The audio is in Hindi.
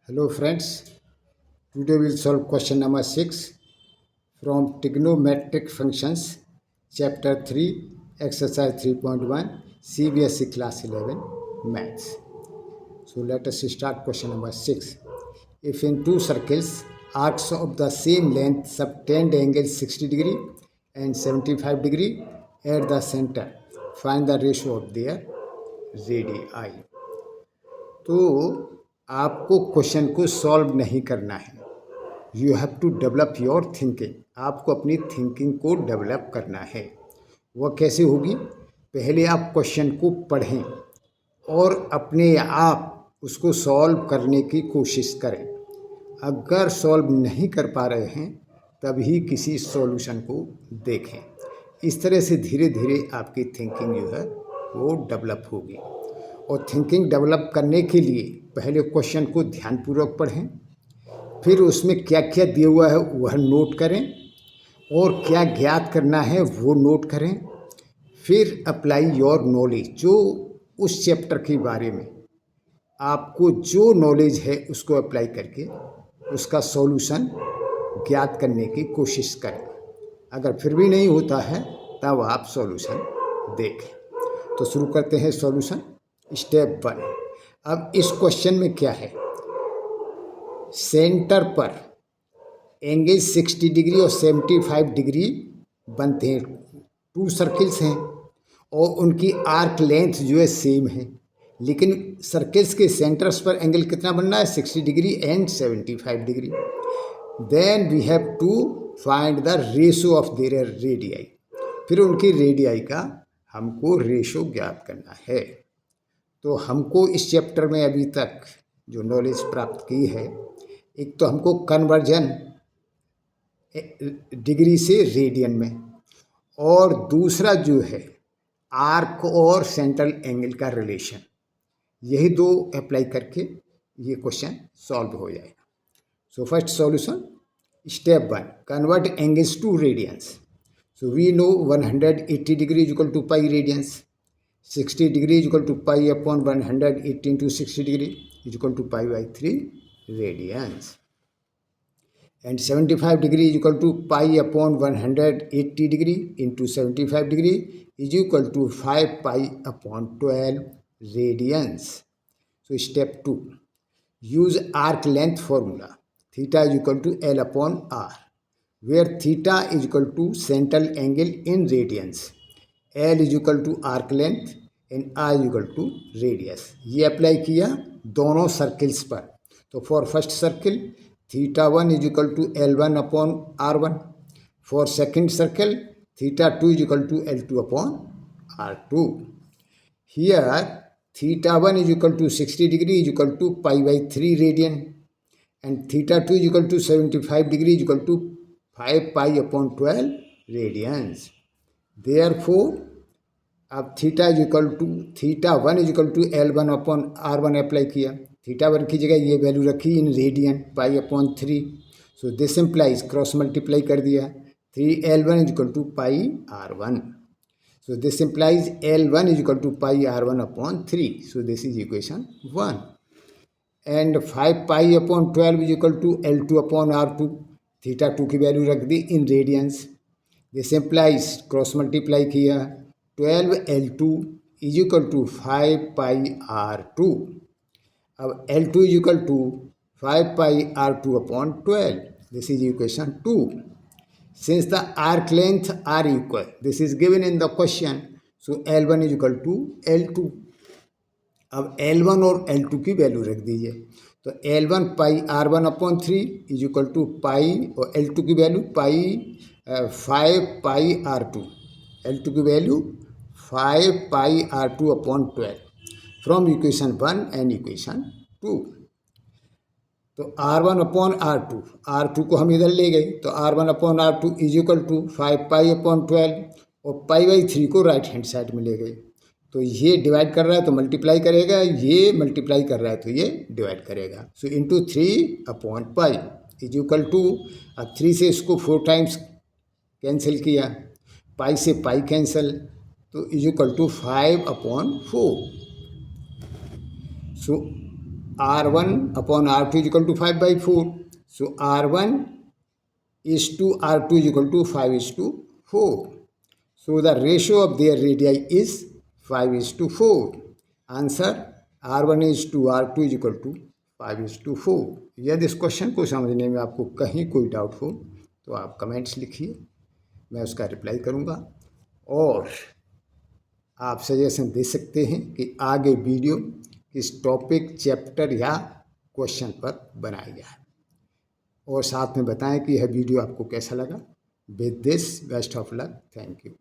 Hello friends, today we'll solve question number 6 from trigonometric functions, chapter 3, exercise 3.1, CBSE class 11, maths. So let us start question number 6. If in two circles, arcs of the same length subtend angles 60 degree and 75 degree at the center, find the ratio of their radii. तो आपको क्वेश्चन को सॉल्व नहीं करना है, you have to develop your thinking. आपको अपनी थिंकिंग को डेवलप करना है। वह कैसे होगी? पहले आप क्वेश्चन को पढ़ें और अपने आप उसको सॉल्व करने की कोशिश करें। अगर सॉल्व नहीं कर पा रहे हैं तभी किसी सॉल्यूशन को देखें। इस तरह से धीरे धीरे आपकी थिंकिंग जो है वो डेवलप होगी। और थिंकिंग डेवलप करने के लिए पहले क्वेश्चन को ध्यानपूर्वक पढ़ें, फिर उसमें क्या क्या दिया हुआ है वह नोट करें और क्या ज्ञात करना है वो नोट करें। फिर अप्लाई योर नॉलेज, जो उस चैप्टर के बारे में आपको जो नॉलेज है उसको अप्लाई करके उसका सॉल्यूशन ज्ञात करने की कोशिश करें। अगर फिर भी नहीं होता है तब आप सॉल्यूशन देखें। तो शुरू करते हैं सॉल्यूशन। स्टेप 1। अब इस क्वेश्चन में क्या है, सेंटर पर एंगल 60 डिग्री और 75 डिग्री बनते हैं। टू सर्किल्स हैं और उनकी आर्क लेंथ जो है सेम है, लेकिन सर्किल्स के सेंटर्स पर एंगल कितना बनना है? 60 degree and 75 degree. Then we have to find the ratio of their radii. फिर उनकी रेडियाई का हमको रेशो ज्ञात करना है। तो हमको इस चैप्टर में अभी तक जो नॉलेज प्राप्त की है, एक तो हमको कन्वर्जन डिग्री से रेडियन में, और दूसरा जो है आर्क और सेंट्रल एंगल का रिलेशन, यही दो अप्लाई करके ये क्वेश्चन सॉल्व हो जाएगा। So first solution, step 1, convert angles to radians. So we know 180 degree is equal to pi radians, 60 degree is equal to pi upon 180 into 60 degree is equal to pi by 3 radians, and 75 degree is equal to pi upon 180 degree into 75 degree is equal to 5 pi upon 12 radians. So step 2, use arc length formula, theta is equal to L upon R, where theta is equal to central angle in radians, L is equal to arc length and R is equal to radius. ये अप्लाई किया दोनों सर्किल्स पर। तो for first circle theta 1 is equal to L1 upon R1, for second circle theta 2 is equal to L2 upon R2। Here theta 1 is equal to 60 degree is equal to pi by 3 radian, and theta 2 is equal to 75 degree is equal to 5 pi upon 12 radians. Therefore अब theta is equal to theta 1 is equal to L1 upon R1 apply किया, थीटा 1 की जगह ये वैल्यू रखी in radian pi upon 3। So this implies cross multiply कर दिया, 3L1 is equal to pi R1। So this implies L1 is equal to pi R1 upon 3। So this is equation 1, and 5 pi upon 12 is equal to L2 upon R2, theta 2 की वैल्यू रख दी in radians. This implies cross multiply किया, 12L2 is equal to 5 pi R2। अब L2 is equal to 5 pi R2 upon 12, this is equation 2। Since the arc length R equal, this is given in the question, so L1 is equal to L2। अब L1 और L2 की वैल्यू रख दीजिए, तो L1 pi R1 upon 3 is equal to pi, और L2 की value pi 5 pi R2, L2 की value 5 pi R2 upon 12 from equation 1 and equation 2। तो R1 अपॉन R2 को हम इधर ले गए, तो R1 upon R2 is equal to 5 pi upon 12, और पाई बाई 3 को राइट हैंड साइड में ले गए। तो ये डिवाइड कर रहा है तो मल्टीप्लाई करेगा, ये मल्टीप्लाई कर रहा है तो ये डिवाइड करेगा। So into 3 upon pi is equal to, अब 3 से इसको 4 टाइम्स कैंसिल किया, पाई से पाई कैंसिल, तो is equal to 5 upon 4। So R1/R2 is equal to 5/4. So R1:R2 is equal to 5:4. So the ratio of their radii is 5:4. Answer R1:R2 is equal to 5:4. यदि इस क्वेश्चन को समझने में आपको कहीं कोई डाउट हो तो आप कमेंट्स लिखिए, मैं उसका रिप्लाई करूँगा। और आप सजेशन दे सकते हैं कि आगे वीडियो किस टॉपिक, चैप्टर या क्वेश्चन पर बनाया जाए, और साथ में बताएं कि यह वीडियो आपको कैसा लगा। With this best of luck, thank you.